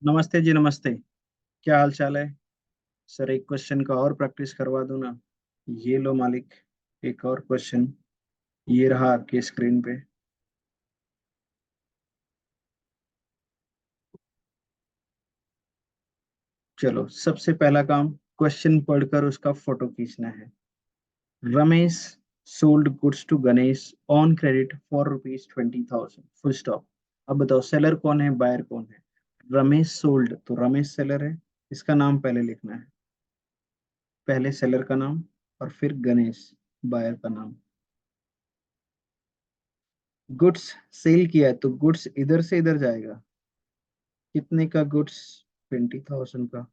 नमस्ते जी, नमस्ते। क्या हाल चाल है? सर, एक क्वेश्चन का और प्रैक्टिस करवा दूं ना? ये लो मालिक, एक और क्वेश्चन। ये रहा आपकी स्क्रीन पे। चलो, सबसे पहला काम, क्वेश्चन पढ़कर उसका फोटो खींचना है। Ramesh sold goods to Ganesh on credit for ₹20,000, full stop. अब बताओ, सेलर कौन है, बायर कौन है? रमेश सोल्ड, तो रमेश सेलर है। इसका नाम पहले लिखना है, पहले सेलर का नाम, और फिर गणेश, बायर का नाम। गुड्स सेल किया है तो गुड्स इधर से इधर जाएगा। कितने का गुड्स? 20,000 का।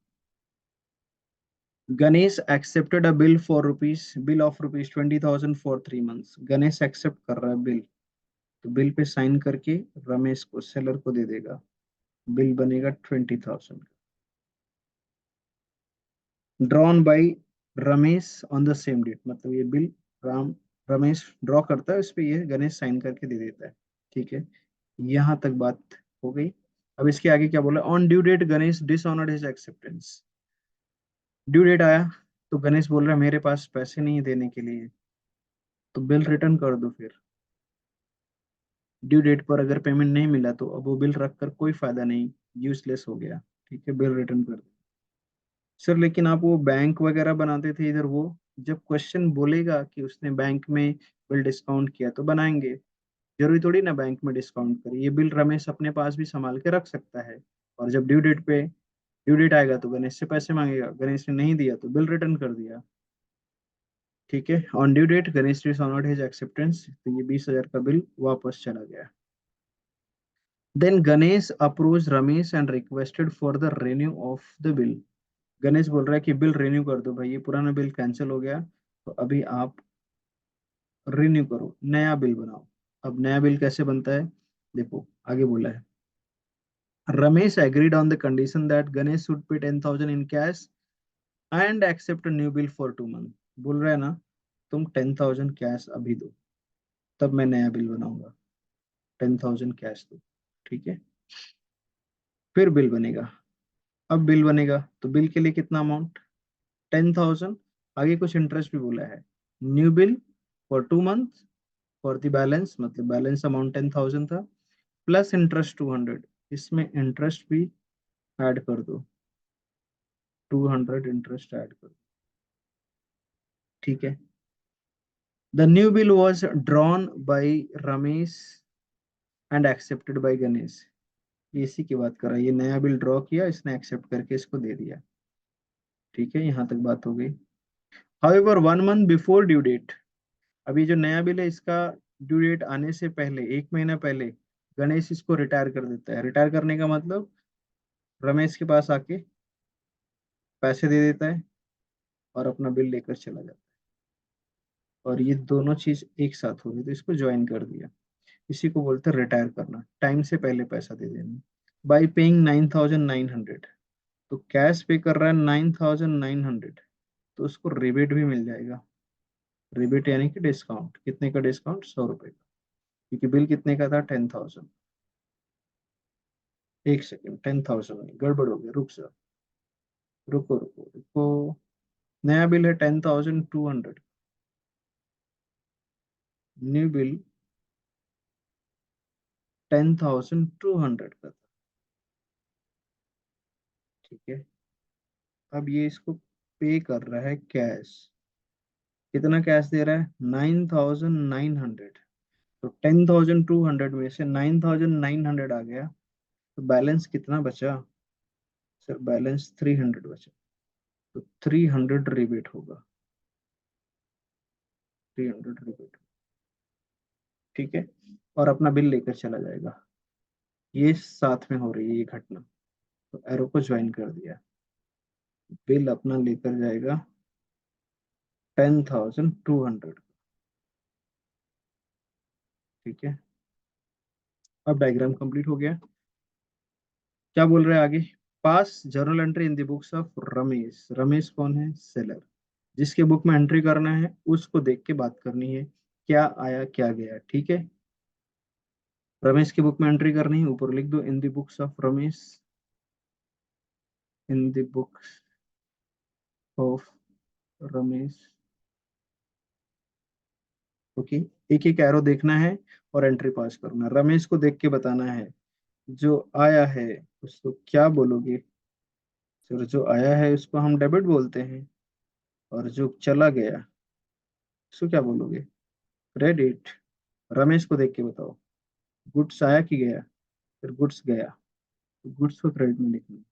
Ganesh accepted a bill of rupees 20,000 for 3 months. Ganesh accept कर रहा है बिल, तो बिल पे साइन करके रमेश को, सेलर को दे देगा। बिल बनेगा 20,000 का। Drawn by Ramesh on the same date, मतलब ये बिल राम रमेश ड्रॉ करता है, उस पे ये गणेश साइन करके दे देता है। ठीक है, यहाँ तक बात हो गई। अब इसके आगे क्या बोला? On due date Ganesh dishonoured his acceptance. Due date आया तो गणेश बोल रहा है मेरे पास पैसे नहीं है देने के लिए, तो बिल रिटर्न कर दो फिर। ड्यू डेट पर अगर पेमेंट नहीं मिला तो अब वो बिल रखकर कोई फायदा नहीं, यूजलेस हो गया। ठीक है, बिल रिटर्न कर दो। सर, लेकिन आप वो बैंक वगैरह बनाते थे इधर, वो जब क्वेश्चन बोलेगा कि उसने बैंक में बिल डिस्काउंट किया तो बनाएंगे। जरूरी थोड़ी ना बैंक में डिस्काउंट करे। ये बिल रमेश अपने पास भी संभाल के रख सकता है, और जब ड्यू डेट आएगा तो गणेश से पैसे मांगेगा। गणेश ने नहीं दिया तो बिल रिटर्न कर दिया। ठीक है, on due date Ganesh dishonoured his acceptance, तो ये 20,000 का बिल वापस चला गया। Then Ganesh approach Ramesh and requested for the renew of the bill. Ganesh बोल रहा है कि बिल रिन्यू कर दो भाई, ये पुराना बिल कैंसिल हो गया, तो अभी आप रिन्यू करो, नया बिल बनाओ। अब नया बिल कैसे बनता है? देखो, आगे बोला है, Ramesh agreed on the condition that Ganesh should pay 10,000 in cash and accept new bill for 2 month. बोल रहा है ना, तुम 10,000 कैश अभी दो, तब मैं नया बिल बनाऊंगा। 10,000 कैश दो। ठीक है, फिर बिल बनेगा। अब बिल बनेगा तो बिल के लिए कितना अमाउंट? 10,000। आगे कुछ इंटरेस्ट भी बोला है। New bill for 2 month for the balance, मतलब बैलेंस अमाउंट 10,000 था, प्लस इंटरेस्ट 200। इसमें इंटरेस्ट भी ऐड कर दो, 200 इंटरेस्ट ऐड कर दो। ठीक है, the new bill was drawn by Ramesh and accepted by Ganesh. ये इसी की बात कर रहा है, ये नया बिल ड्रॉ किया, इसने एक्सेप्ट करके इसको दे दिया। ठीक है, यहाँ तक बात हो गई। However 1 month before due date, अभी जो नया बिल है इसका ड्यू डेट आने से पहले, 1 महीना पहले, गणेश इसको रिटायर कर देता है। रिटायर करने का मतलब रमेश के पास आके पैसे दे देता है और अपना बिल लेकर चला जाता है। और ये दोनों चीज एक साथ हो गई तो इसको ज्वाइन कर दिया। इसी को बोलते हैं रिटायर करना, टाइम से पहले पैसा दे देना। बाई पेइंग 9,900, तो कैश पे कर रहा है 9,900, तो उसको रिबेट भी मिल जाएगा। रिबेट यानी कि डिस्काउंट। कितने का डिस्काउंट? 100 रुपए का, क्योंकि बिल कितने का था? 10,000। एक सेकेंड, 10,000 गड़बड़ हो गया, रुक जा, रुको रुको रुको। नया बिल है 10,200, न्यू बिल 10,200 का था। ठीक है, अब ये इसको पे कर रहा है कैश। कितना कैश दे रहा है? 9,900। तो 10,200 में से 9,900 आ गया, तो बैलेंस कितना बचा? सर, बैलेंस 300 बचा, तो 300 रिबेट होगा। 300 रिबेट। ठीक है, और अपना बिल लेकर चला जाएगा। ये साथ में हो रही है ये घटना, तो एरो को ज्वाइन कर दिया। बिल अपना लेकर जाएगा 10,200। ठीक है, अब डायग्राम कंप्लीट हो गया। क्या बोल रहे हैं आगे? पास journal entry in the books of Ramesh. Ramesh कौन है? सेलर। जिसके बुक में एंट्री करना है उसको देख के बात करनी है, क्या आया क्या गया। ठीक है, रमेश की बुक में एंट्री करनी है, ऊपर लिख दो in the books of Ramesh. In the books of Ramesh. Okay, एक एक एरो देखना है और एंट्री पास करना। रमेश को देख के बताना है। जो आया है उसको क्या बोलोगे? सर, जो आया है उसको हम डेबिट बोलते हैं, और जो चला गया उसको क्या बोलोगे? क्रेडिट। रमेश को देख के बताओ, गुड्स आया कि गया? फिर गुड्स गया, तो गुड्स को क्रेडिट में लिखना है।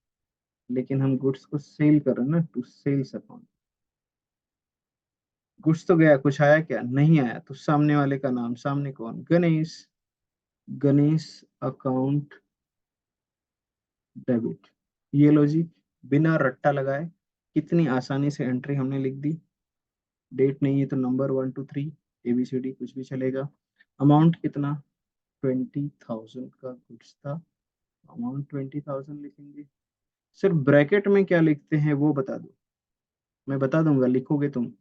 लेकिन हम गुड्स को सेल कर रहे हैं ना, टू सेल्स अकाउंट। गुड्स तो गया, कुछ आया क्या? नहीं आया, तो सामने वाले का नाम, सामने कौन? गणेश। Ganesh account debit. ये लो जी, बिना रट्टा लगाए कितनी आसानी से एंट्री हमने लिख दी। डेट नहीं है तो नंबर 1 2 3 ABCD कुछ भी चलेगा। अमाउंट कितना? 20,000 का गुड्स था, अमाउंट 20,000 लिखेंगे। सिर्फ ब्रैकेट में क्या लिखते हैं वो बता दो, मैं बता दूंगा, लिखोगे तुम।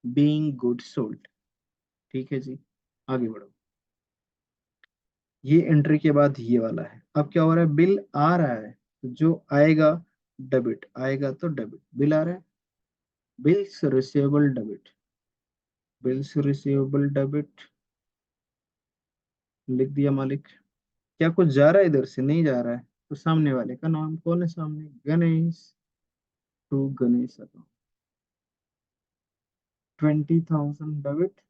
Being good sold. ठीक है जी, आगे बढ़ो। ये एंट्री के बाद ये वाला है। अब क्या हो रहा है? बिल आ रहा है, तो जो आएगा डेबिट, आएगा तो डेबिट। बिल आ रहा है, bills receivable debit. Bills receivable debit लिख दिया मालिक। क्या कुछ जा रहा है इधर से? नहीं जा रहा है, तो सामने वाले का नाम कौन है? सामने Ganesh, to Ganesh account. 20,000 debit,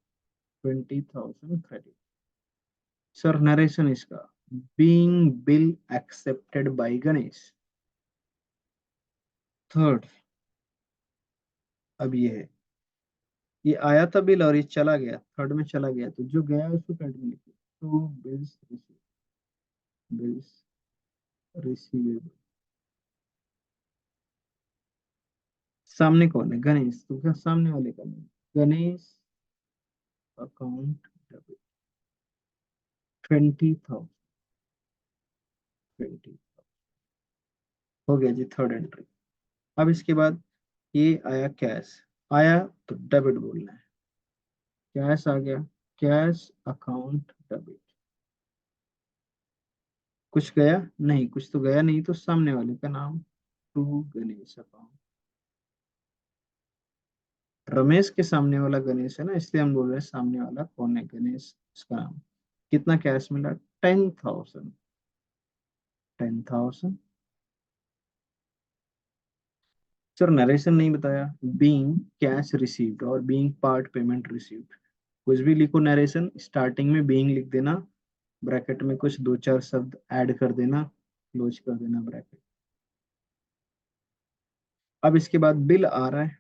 20,000 credit. Sir, narration इसका, being bill accepted by Ganesh. Third, अब ये है, ये आया था बिल और ये चला गया, थर्ड में चला गया, तो जो गया उसको क्रेडिट में लिखिए। तो बिल्स रिसीव, बिल्स रिसीवेबल। सामने कौन है? गणेश, तो क्या सामने वाले का नाम? Ganesh account debit, 20,000। 20 हो गया जी, थर्ड एंट्री। अब इसके बाद ये आया कैश, आया तो डेबिट बोलना है। कैश आ गया, कैश अकाउंट डेबिट। कुछ गया? नहीं, कुछ तो गया नहीं, तो सामने वाले का नाम, टू गणेश अकाउंट। रमेश के सामने वाला गणेश है ना, इसलिए हम बोल रहे हैं सामने वाला कौन है? गणेश, इसका नाम। कितना कैश मिला? 10,000। 10,000। सर, नरेशन नहीं बताया। बीइंग कैश रिसीव्ड और बीइंग पार्ट पेमेंट रिसीव्ड। कुछ भी लिखो, नरेशन स्टार्टिंग में बीइंग लिख देना, ब्रैकेट में कुछ दो चार शब्द ऐड कर देना, क्लोज कर देना ब्रैकेट। अब इसके बाद बिल आ रहा है,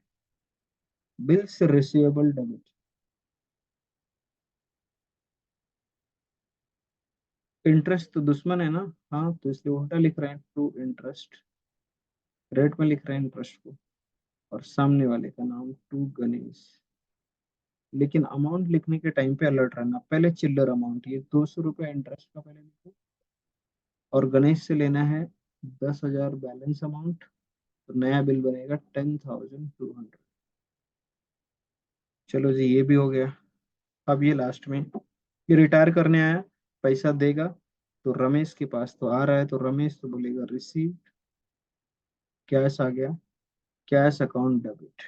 बिल्स रिसीवेबल डेबिट। इंटरेस्ट तो दुश्मन है ना, हाँ, तो इसलिए उल्टा लिख रहे हैं, टू इंटरेस्ट। रेट में लिख रहे हैं इंटरेस्ट को, और सामने वाले का नाम टू गणेश। लेकिन अमाउंट लिखने के टाइम पे अलर्ट रहना, पहले चिल्लर अमाउंट, ये 200 रुपये इंटरेस्ट का पहले लिखो, और गणेश से लेना है 10,000 बैलेंस अमाउंट, तो नया बिल बनेगा 10,200। चलो जी, ये भी हो गया। अब ये लास्ट में, ये रिटायर करने आया, पैसा देगा, तो रमेश के पास तो आ रहा है, तो रमेश तो बोलेगा रिसीव। कैश आ गया, कैश अकाउंट डेबिट।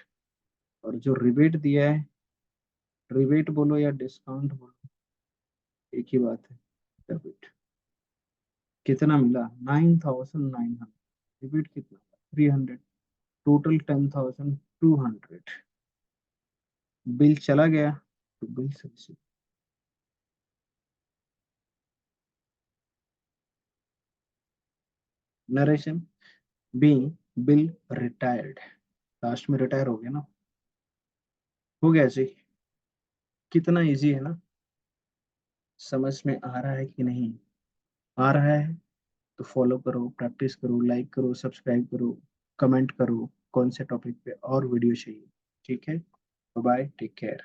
और जो रिबेट दिया है, रिबेट बोलो या डिस्काउंट बोलो, एक ही बात है, डेबिट। कितना मिला? 9,900। रिबेट कितना? 300। टोटल 10,200। बिल चला गया, तो बिल से receive. Narration, being bill retired. Last में रिटायर हो गया ना। हो गया जी। कितना इजी है ना, समझ में आ रहा है कि नहीं? आ रहा है तो फॉलो करो, प्रैक्टिस करो, लाइक करो, सब्सक्राइब करो, कमेंट करो, कौन से टॉपिक पे और वीडियो चाहिए। ठीक है, बाय, टेक केयर।